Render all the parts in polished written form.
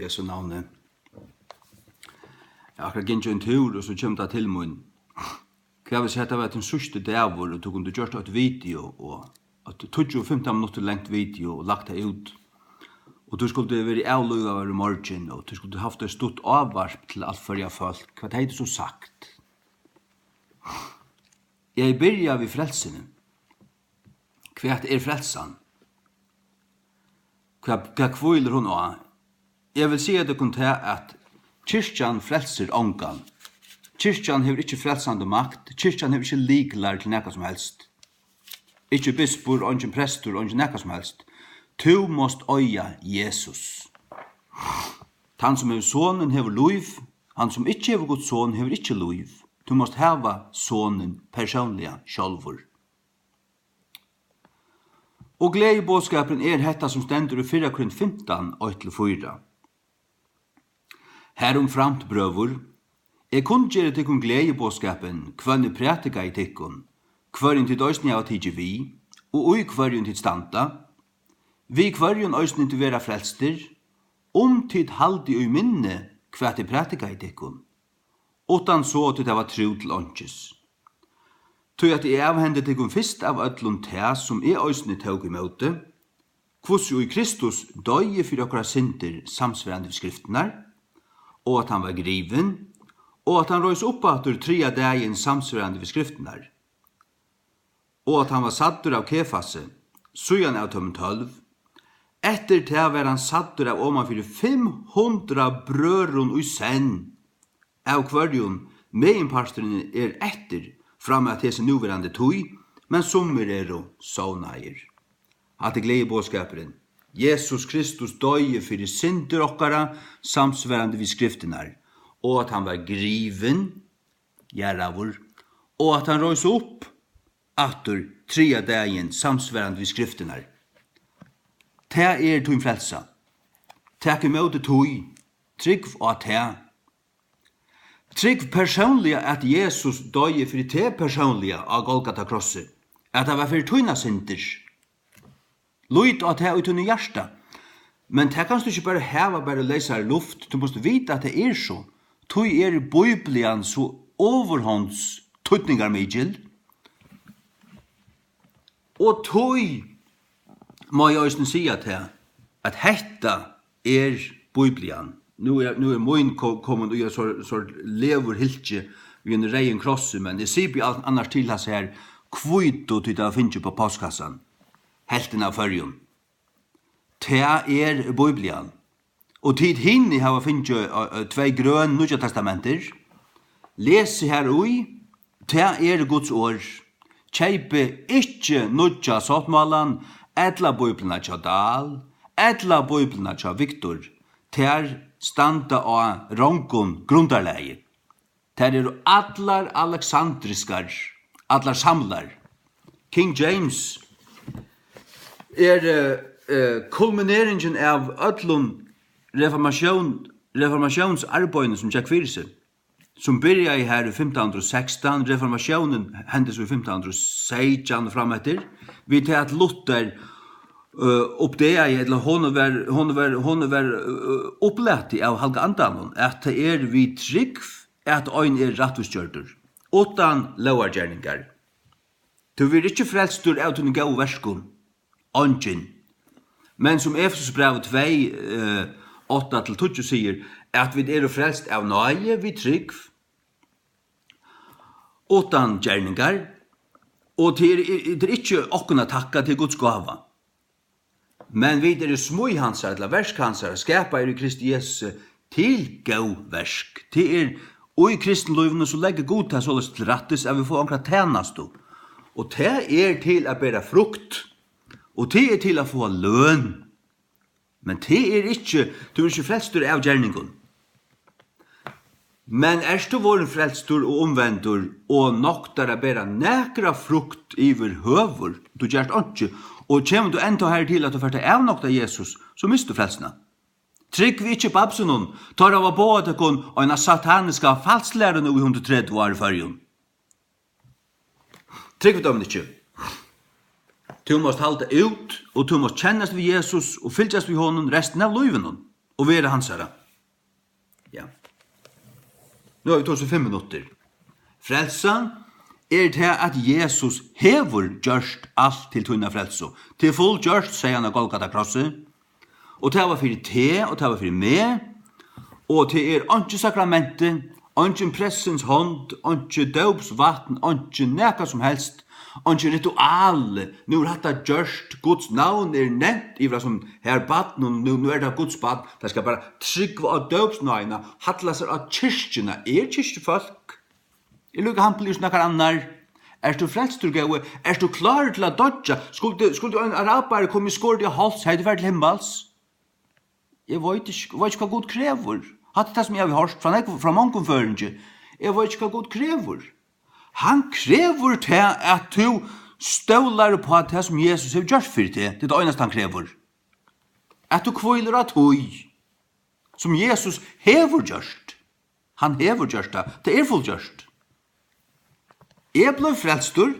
Jesu navnet. Jeg har akkurat gitt en tur, og så kommer det til min. Hva vil si at det var den sørste dæver, og du kunne gjort et video, og at du tog 15 minutter lengt video, og lagt det ut. Og du skulle være avløy av i morgen, og du skulle haft et stort avvarp til alt for jeg folk. Hva det så sagt? Jeg begynner ved frelsene. Hva frelsen? Hva kviler hun av? Jeg vil si at det kunne ta at kyrkjan frelser ångan. Kyrkjan har ikke frelsande makt. Kyrkjan har ikke liklar til nekka som helst. Ikke bispor, ikke prestor, ikke nekka som helst. Tu måst øya Jesus. Han som har sonen hever luiv. Han som ikke hever godt son hever ikke luiv. Du måst hava sonen personliga sjálfur. Og gledebådskapen hetta som stendur i 4 Korint 15, 8-4. Herom framt brøvur, kun gjøre tikkun gledebådskapen, kvønne prætika i tikkun, kvørjen til døysni av tidsi vi, og ui kvørjen til standa, vi kvørjen øysni til vera frelster, tid haldi ui minne hva til prætika i tikkun, utan så til det var tru til åndsjes. Tøy at jeg avhende tikkun fyrst av öllum tæ som øysni tåg i møte, kvos jo i Kristus døye fyrir okra synder samsverande skriftnar, og at han var griven, og at han røys oppatur 3 dagen samsverande ved skriftnar, og at han var sattur av Kefasse, sujan av tom 12, etter til var han sattur av oman fyrir 500 brørun ui senn, av kvarjon meienparsterne etter, fram at hese nuverande tøy, men sommer og sovnaier. Hatt gledebådskaperen. Jesus Kristus døye fyrir synder okkara, samsverande vid skriftenar, og at han var griven, gjerravur, og at han røys opp, atur 3 dagen samsverande vid skriftenar. Ta tøy frelsa. Takk i møte tøy, trygg og ta. Trygg personliga at Jesus døye fyrir te personliga av Golgata krosset, at han var fyrir tøyna synder. Lyd at det ut under hjärsta. Men det kan du ikke bare heva bare leisa luft. Du måste vite at det så. Tøy i Bibelen så overhånds tøytningar mykjel. Og tøy må jeg også si at hetta Bibelen. Nu er moin kommet og jeg så lever hiltje i en reien krosse, men det sier vi annars til hans her kvito til det finnes på postkassan. Helten av førjun. Ta Bibelen. Og tid hinni hava finnes 2 grøn Nudja testamenter. Lese her ui. Ta Guds år. Kjeipe ikkje Nudja sottmalan, etla Bibelna tja Dal, etla Bibelna tja Viktor. Ta standa av ronkun grundarleie. Ta allar alexandriskar, allar samlar. King James kulmineringen av öllum reformationsarbeidene som tjekk fyrir seg, som byrja i her i 1516, reformasjonen hendes i 1516 fram etter, vi til at Luther oppdega i, eller hon var opplett av Halga Andanon, at det vi trygg at øyn rattvistgjørter, utan lovargjerningar. Du vil ikke frelstur av tunne gau verskun, ongen. Men som Efesus brev 2, 8-12 sier, at vi frelst av nøye, vi trygg, utan gjerningar, og det ikke okkuna takka til Guds gava. Men vi smui hansar, eller verskhansar, skapa i Kristi Jesus til gau versk. Det og i kristenløyvene så legger god til såles til rattes, at vi får omkring tjenastu. Og det til å bære frukt, og det til å få løn. Men det ikke, du ikke frelstur av gjerningen. Men du våren frelstur og omvendur, og noktar å bære nekra frukt iver høver, du gjerst ikke, og kommer du enda her til at du færte av nokta Jesus, så mister du frelsna. Trygg vi ikke babsunnen, tar av å både kun og en sataniska falsklære nå i 130 år i fargen. Trygg vi dem ikke. Du måst halda ut, og du måst kjennast ved Jesus, og fylgjast ved honom resten av liven. og være hans herre. Ja. Nå har vi tog så 5 minutter. Frelsa det at Jesus hever gjørst alt til tunna frelso. Til full gjørst, sier han av Golgata krosset. Og det var fyrir te, og det var fyrir me. Og det ikke sakramentet, ikke pressens hånd, ikke døpsvatten, ikke neka som helst, ikke ritual. Nå dette gjørst, Guds navn nevnt i som her baden, og nå det Guds bad. Det skal bare trygge av døpsnøyene, hattla seg av kyrkjene. Kyrkjefolk? Jeg lukker han på lyst noen annar. Du frelst du gau? Du klar til å dodja? Skulle en araber komme i skård i hals, hei du vært til himmels? Jeg vet ikke hva Gud krever. Hatt det som jeg har hørt fra mange føringer. Jeg vet ikke hva Gud krever. Han krever til at du stålar på at det som Jesus har gjort for det. Det eneste han krever. At du kviler at høy. Som Jesus hever gjort. Han hever gjort det. Det fullt gjort. Jeg ble frelstor,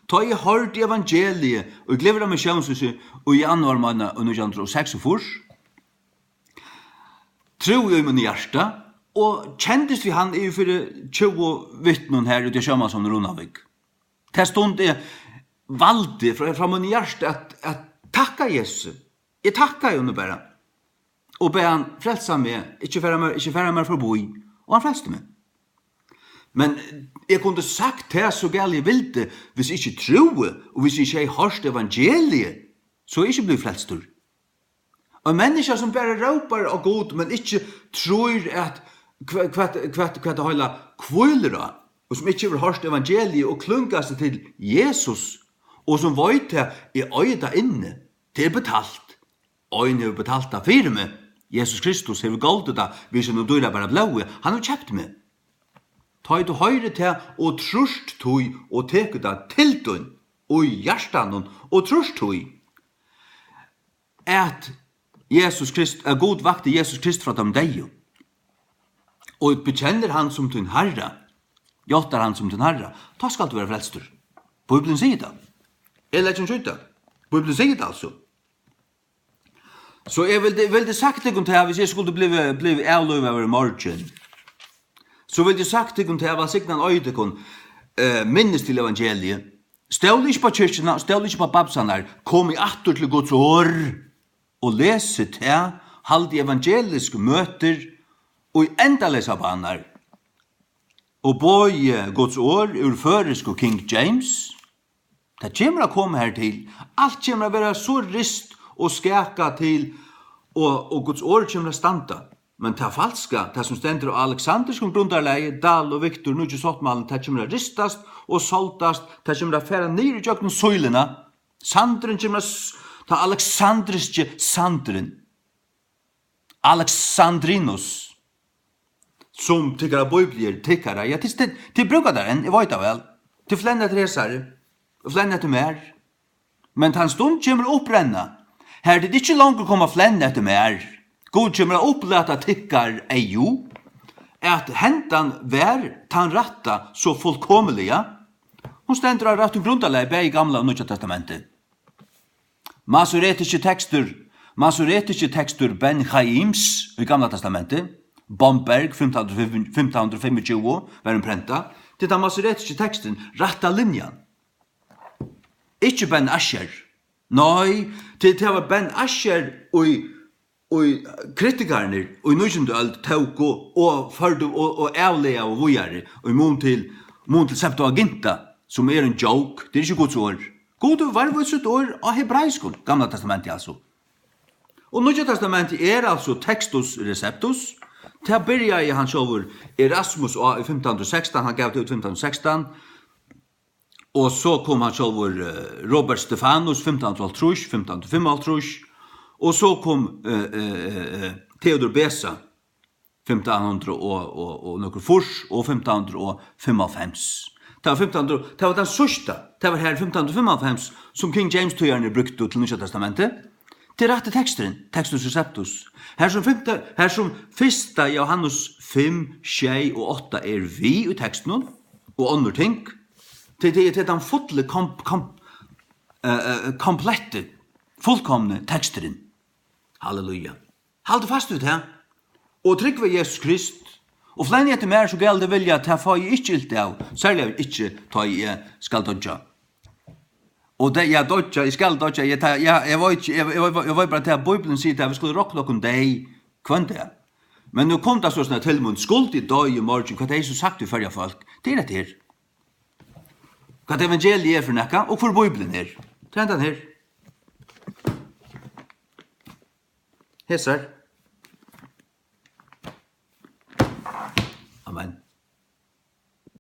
da jeg hørte evangeliet, og jeg glever av meg sjønnsvis i januar måned 1946, tror jeg i min hjerte, og kjentes vi han i for 20 vittnen her ute i Sjømansson Ronavik. Det stod jeg valgte fra min hjerte at takka Jesus. Jeg takka jo nå bare. Og be han frelsa meg, ikke fære meg forboi, og han frelste meg. Men jeg kunne sagt det så galt jeg ville, hvis jeg ikke troe, og hvis jeg ikke har hørt evangeliet, så jeg ikke blir frelstor. Og mennesker som bare råper av god, men ikke tror at hva det hele kvøler av, og som ikke har hørt evangeliet og klunker seg til Jesus, og som vet det øyda inne, det betalt. Øyne har betalt det for meg. Jesus Kristus har goldet det, hvis han døra bare blåe. Han har kjøpt meg. Ta du høyre til og trust tog og teker det til døgn og hjertan og trust tog at Jesus Krist er god vakte Jesus Krist fra dem deg og bekjenner han som din herre gjottar han som din herre da skal du være frelstor. Bibelen sier det. Eller ikke skjøtta. Bibelen sier det altså. Så jeg ville sagt deg om det her hvis jeg skulle bli avløy over morgen. Så vil jeg sagt deg om til jeg var sikten øydekon minnes til evangeliet. Stål ikke på kyrkjene, stål ikke på babsene, kom i atter til Guds år og lese til, halde evangeliske møter og i endalesa baner. Og bøye Guds år ur føresk og King James. Det kommer å komme her til. Alt kommer å være så rist og skaka til, og Guds år kommer å standa. Men det falska, det som stender av Alexanderskum grundarleie, Dahl og Viktor, nu ikke sottmalen, det kommer å ristast og soltast, det kommer å fære ned i jøkken søylene. Sandren kommer ta Alexandriske sandren. Alexandrinus, som tykker av bøyblier, tykkere. Ja, til bruker der enn, jeg vet det vel. Til flenne til resere, og flenne til mer. Men til en stund kommer å opprenna. Her er det ikke langt å komme flenne til mer. God kommer å opplete tykkar jo, at hentan vær tan ratta så fullkomliga. Hun stender av ratten grundalei bei i gamla og Nya testamentet. Masoretiske tekstur Ben Chaims i gamla testamentet. Bomberg 1525 var en prenta. Til den masoretiske teksten ratta linjan. Ikke Ben Asher. Nei, til det var Ben Asher og kritikarne og i nøysendu alt tåk og førdu og avlega og vujare og i mån til Septuaginta som en joke, det ikke Guds år. God var sitt år av hebraiskon, gamla testamentet altså. Og Nya testamentet altså textus receptus. Til å byrja i hans over Erasmus i 1516, han gav det ut 1516, og så kom hans over Robert Stefanus 1512-1525, og så kom Theodor Beza 1500 og noen fors og 1555. Det var den sørste, det var her 1555 som King James-tøyerne brukte til Nya testamentet. Det rette teksten, textus receptus. Her som fyrsta Johannes 5, 6 og 8 vi i teksten, og andre ting. Det er den fulle, komplette, fullkomne teksten. Halleluja. Halt fast ut her. Og trygg ved Jesus Krist. Og flere etter mer så galt det vilja at jeg får jeg ikke ilt av. Særlig ikke ta jeg skal dodja. Og det jeg dodja, jeg skal dodja, jeg var bare til at Bibelen sier at vi skulle råkne noen deg kvann det. Men nu kom det så sånn til mun skuld i dag i morgen, hva det er så sagt i førre folk. Det er det her. Hva det evangeliet er for nekka, og for Bibelen her. Det er den her. Hesar. Amen.